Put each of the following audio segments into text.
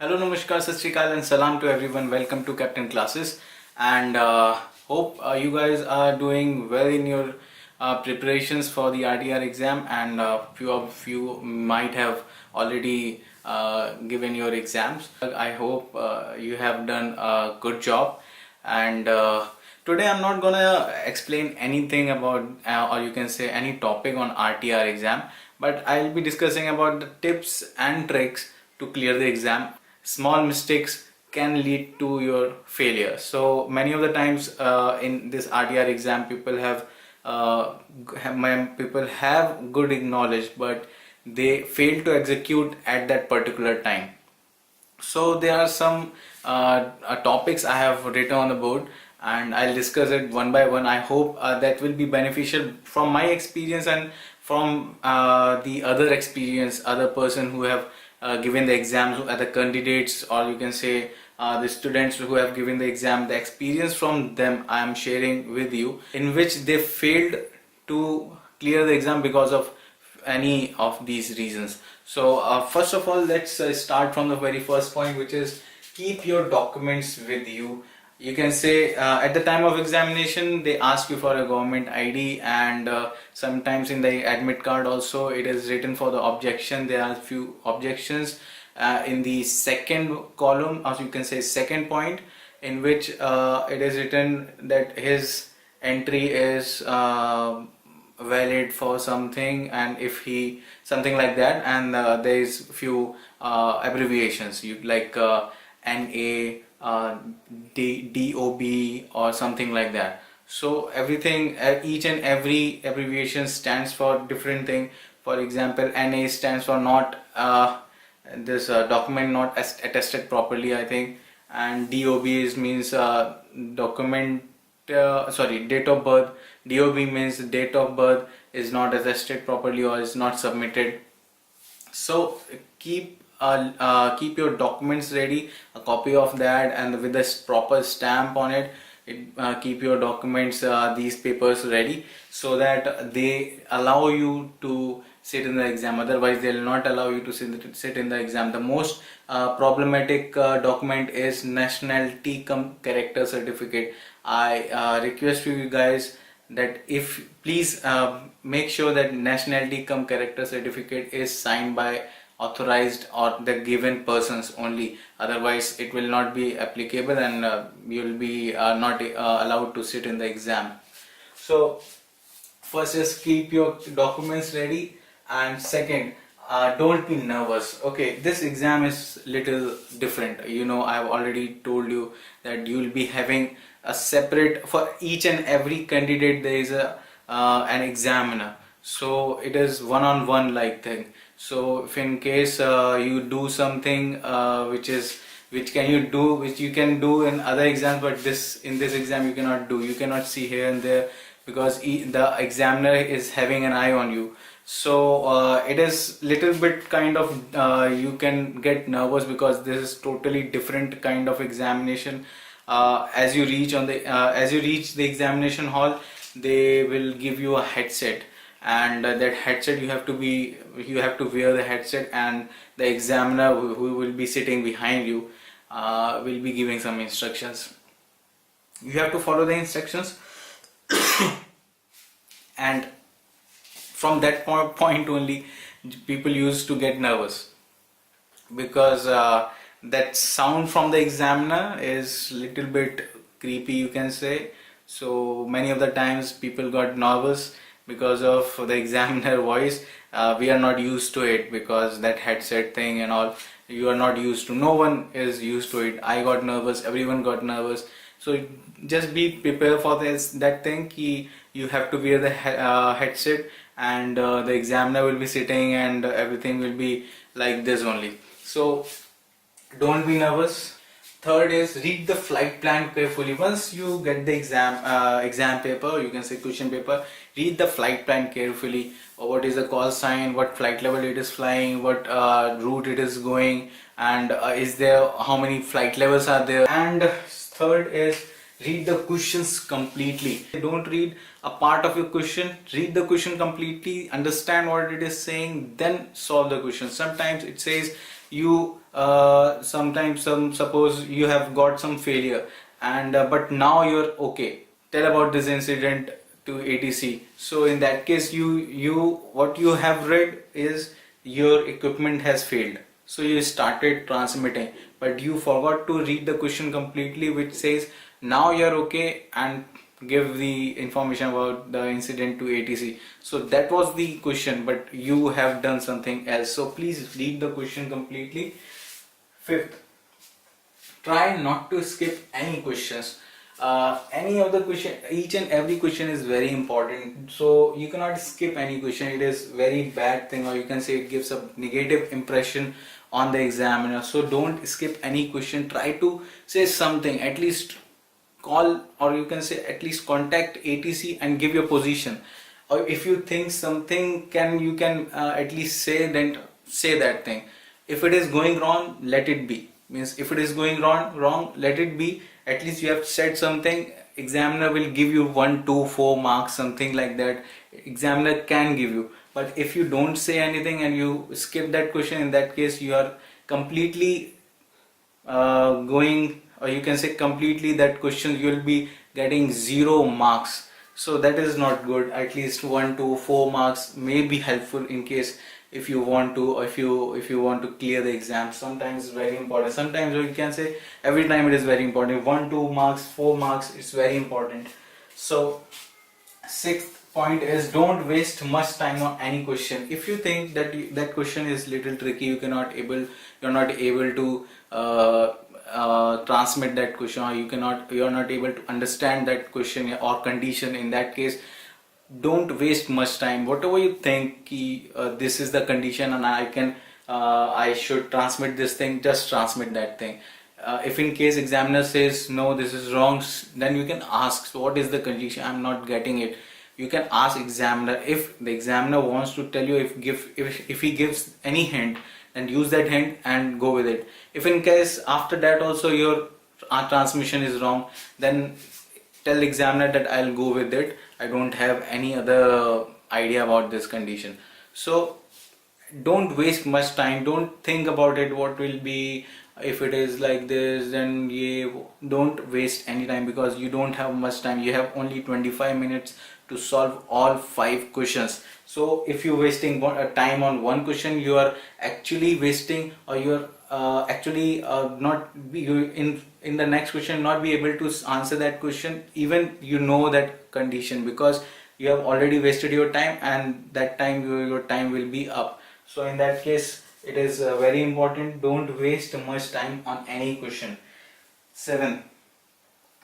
Hello, namaskar, satriyakaal, and salam to everyone. Welcome to Captain Classes, and hope you guys are doing well in your preparations for the RTR exam. And few of you might have already given your exams. I hope you have done a good job. And today I'm not gonna explain anything about, or you can say any topic on RTR exam, but I'll be discussing about the tips and tricks to clear the exam. Small mistakes can lead to your failure. So many of the times in this RTR exam, people have good knowledge, but they fail to execute at that particular time. So there are some topics I have written on the board, and I'll discuss it one by one. I hope that will be beneficial from my experience and from the other person who have given the exams, other candidates, or you can say the students who have given the exam. The experience from them I am sharing with you, in which they failed to clear the exam because of any of these reasons. So first of all, let's start from the very first point, which is keep your documents with you. You can say at the time of examination they ask you for a government ID, and sometimes in the admit card also it is written for the objection. There are few objections in the second column, or you can say second point, in which it is written that his entry is valid for something, and if he something like that, and there is few abbreviations you like NA, DOB or something like that. So everything, each and every abbreviation stands for different thing. For example, NA stands for not this document not attested properly, I think, and DOB means document date of birth. DOB means date of birth is not attested properly or is not submitted. So keep your documents ready, a copy of that, and with a proper stamp on it. Keep your documents, these papers ready, so that they allow you to sit in the exam. Otherwise they will not allow you to sit in the exam. The most problematic document is nationality cum character certificate. I request you guys that if please make sure that nationality cum character certificate is signed by authorized or the given persons only. Otherwise it will not be applicable, and you will be not allowed to sit in the exam. So first is keep your documents ready, and second, don't be nervous. Okay, this exam is little different. You know, I've already told you that you will be having a separate, for each and every candidate there is a an examiner. So it is one-on-one like thing. So if in case you do something which you can do in other exams, but in this exam you cannot do. You cannot see here and there, because the examiner is having an eye on you. So it is little bit kind of you can get nervous, because this is totally different kind of examination. As you reach the examination hall, they will give you a headset, and that headset you have to wear the headset, and the examiner who will be sitting behind you will be giving some instructions. You have to follow the instructions and from that point only people used to get nervous, because that sound from the examiner is little bit creepy, you can say. So many of the times people got nervous because of the examiner voice. We are not used to it, because that headset thing and all, you are not used to. No one is used to it. I got nervous, everyone got nervous. So just be prepared for that thing. You have to wear the headset, and the examiner will be sitting, and everything will be like this only. So don't be nervous. Third is read the flight plan carefully. Once you get the exam paper, you can say question paper, read the flight plan carefully. What is the call sign, what flight level it is flying, what route it is going, and is there, how many flight levels are there. And third is read the questions completely. Don't read a part of your question, read the question completely, understand what it is saying, then solve the question. Sometimes it says you sometimes suppose you have got some failure, and but now you're okay, tell about this incident to ATC. So in that case, you what you have read is your equipment has failed, so you started transmitting, but you forgot to read the question completely, which says now you're okay, and give the information about the incident to ATC. So that was the question, but you have done something else. So please read the question completely. Fifth, try not to skip any questions. Any of the question, each and every question is very important, so you cannot skip any question. It is very bad thing, or you can say it gives a negative impression on the examiner. So don't skip any question. Try to say something, at least call, or you can say at least contact ATC and give your position. Or if you think something can, you can at least say, then say that thing. If it is going wrong, let it be. Means if it is going wrong, let it be. At least you have said something. Examiner will give you 1, 2, 4 marks, something like that. Examiner can give you. But if you don't say anything and you skip that question, in that case you are completely going, or you can say completely that question you will be getting 0 marks. So that is not good. At least 1 to 4 marks may be helpful in case if you want to, or if you want to clear the exam. Sometimes it's very important, sometimes you can say every time it is very important. 1, 2 marks, 4 marks, it's very important. So sixth point is, don't waste much time on any question. If you think that that question is little tricky, you're not able to transmit that question, or you're not able to understand that question or condition, in that case don't waste much time. Whatever you think this is the condition and I should transmit this thing, just transmit that thing. If in case examiner says no, this is wrong, then you can ask, so what is the condition, I'm not getting it. You can ask examiner. If the examiner wants to tell you, if he gives any hint, then use that hint and go with it. If in case after that also your transmission is wrong, then tell examiner that I'll go with it, I don't have any other idea about this condition. So don't waste much time, don't think about it, what will be if it is like this, then don't waste any time, because you don't have much time. You have only 25 minutes to solve all 5 questions. So if you're wasting time on one question, you are actually wasting, or you're actually not be in the next question not be able to answer that question, even you know that condition, because you have already wasted your time, and that time your time will be up. So in that case it is very important, don't waste much time on any question. 7,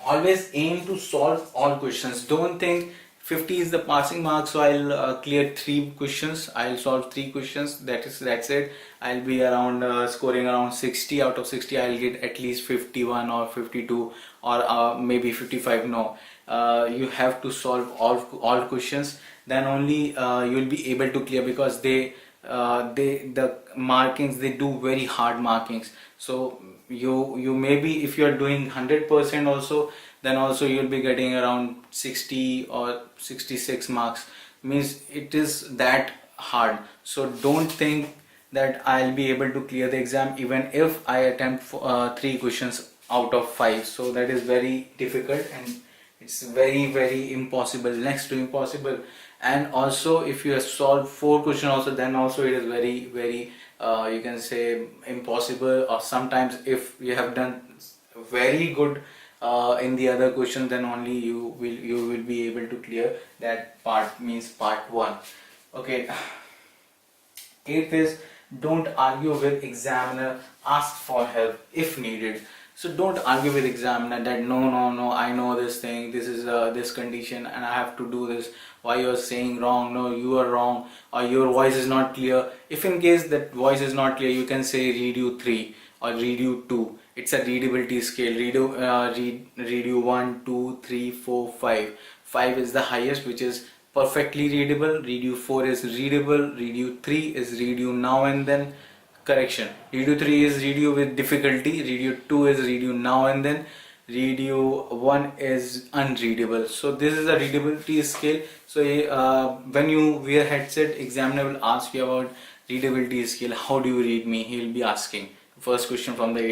always aim to solve all questions. Don't think 50 is the passing mark, so I'll clear 3 questions, I'll solve 3 questions, that's it. I'll be around scoring around 60 out of 60, I'll get at least 51 or 52 or maybe 55. No, you have to solve all questions, then only you'll be able to clear, because the markings, they do very hard markings. So you maybe, if you are doing 100% also, then also you'll be getting around 60 or 66 marks. Means it is that hard. So don't think that I'll be able to clear the exam even if I attempt 3 questions out of 5. So that is very difficult, and it's very impossible, next to impossible. And also if you have solved 4 questions also, then also it is very you can say impossible. Or sometimes if you have done very good in the other questions, then only you will be able to clear that part, means part 1. Okay. 8th is, don't argue with examiner, ask for help if needed. So don't argue with examiner that no, I know this thing, this is this condition and I have to do this, why you are saying wrong, no you are wrong, or your voice is not clear. If in case that voice is not clear, you can say read you 3 or read you 2. It's a readability scale. Read you 1, 2, 3, 4, 5. 5 is the highest, which is perfectly readable. Read you 4 is readable. Read you 3 is read you now and then. Correction. Read you 3 is read you with difficulty. Read you 2 is read you now and then. Read you 1 is unreadable. So this is a readability scale. So when you wear headset, examiner will ask you about readability scale. How do you read me? He will be asking. first question from the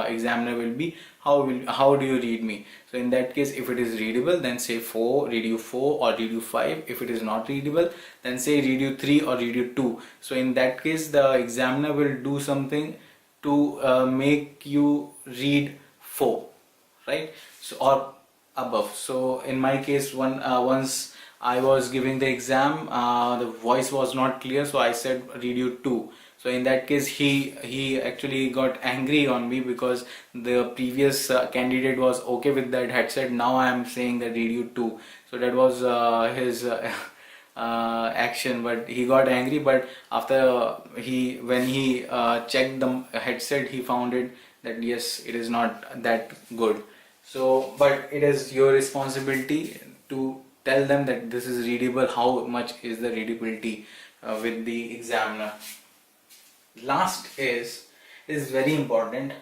examiner will be, how do you read me? So in that case, if it is readable, then say 4, read you 4 or read you 5. If it is not readable, then say read you 3 or read you 2. So in that case, the examiner will do something to make you read 4, right? So or above. So in my case, once I was giving the exam, the voice was not clear, so I said read you 2. So in that case, he actually got angry on me because the previous candidate was okay with that headset. Now I am saying that read you 2. So that was his action, but he got angry. But after when he checked the headset, he found it that yes, it is not that good. So but it is your responsibility to tell them that this is readable, how much is the readability with the examiner. Last is very important.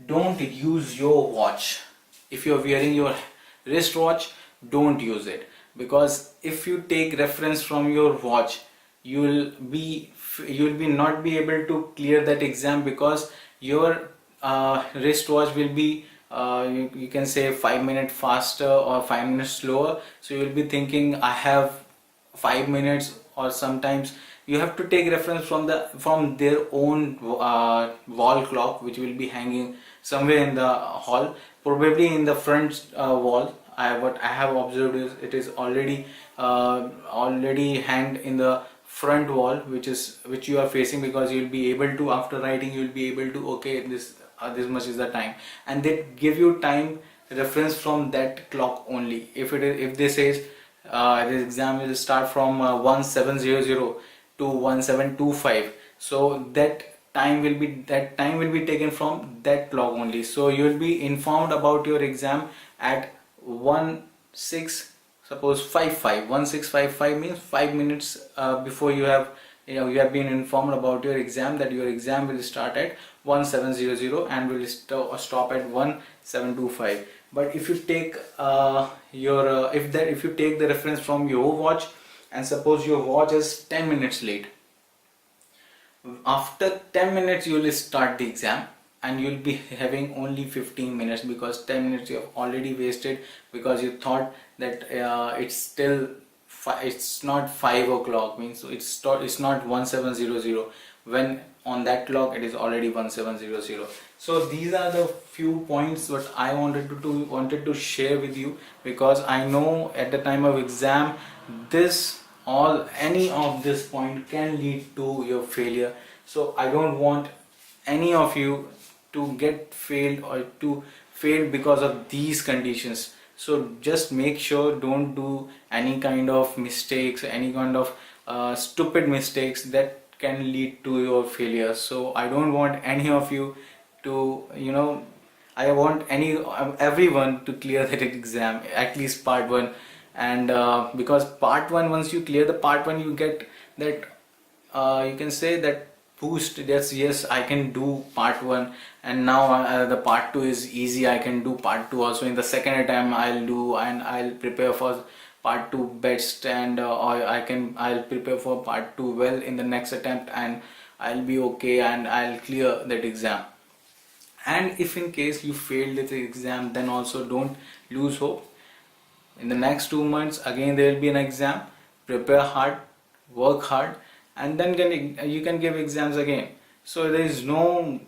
Don't use your watch. If you're wearing your wristwatch, don't use it, because if you take reference from your watch, you'll be not be able to clear that exam, because your wristwatch will be you can say 5 minutes faster or 5 minutes slower. So you will be thinking I have 5 minutes, or sometimes you have to take reference from their own wall clock, which will be hanging somewhere in the hall, probably in the front wall. What I have observed is it is already hanged in the front wall, which you are facing, because you will be able to, after writing, you will be able to, okay, this much is the time, and they give you time reference from that clock only. If they says this exam will start from 1700 to 1725, so that time will be taken from that clock only. So you will be informed about your exam at 1655 means 5 minutes before you have been informed about your exam, that your exam will start at 1700 and will stop at 1725. But if you take if you take the reference from your watch, and suppose your watch is 10 minutes late, after 10 minutes you will start the exam, and you will be having only 15 minutes, because 10 minutes you have already wasted, because you thought that it's not 5 o'clock, means it's not 1700, when on that clock it is already 1700. So these are the few points what I wanted to share with you, because I know at the time of exam any of this point can lead to your failure. So I don't want any of you to get failed or to fail because of these conditions. So just make sure don't do any kind of mistakes, any kind of stupid mistakes that can lead to your failure. So I don't want any of you to, I want everyone to clear that exam, at least part 1. And because part 1, once you clear the part 1, you get that you can say that boost, that's yes, I can do part 1, and now the part 2 is easy, I can do part 2 also. In the second attempt I'll do, and I'll prepare for part 2 best, and I'll prepare for part 2 well in the next attempt, and I'll be okay, and I'll clear that exam. And if in case you failed the exam, then also don't lose hope. In the next 2 months again there will be an exam. Prepare hard, work hard, and then you can give exams again. So there is no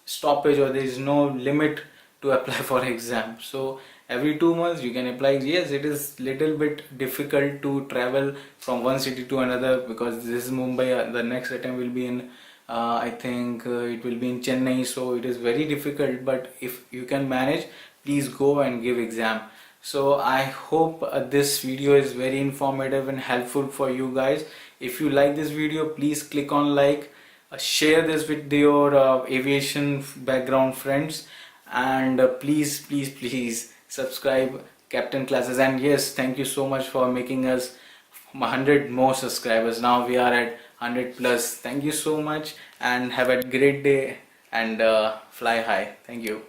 stoppage, or there is no limit to apply for exam. So every 2 months you can apply. Yes, it is little bit difficult to travel from one city to another, because this is Mumbai. The next attempt will be in I think it will be in Chennai, so it is very difficult, but if you can manage, please go and give exam. So I hope this video is very informative and helpful for you guys. If you like this video, please click on like, share this with your aviation background friends, and please subscribe Captain Classes. And yes, thank you so much for making us 100 more subscribers. Now we are at 100 plus. Thank you so much, and have a great day, and fly high. Thank you.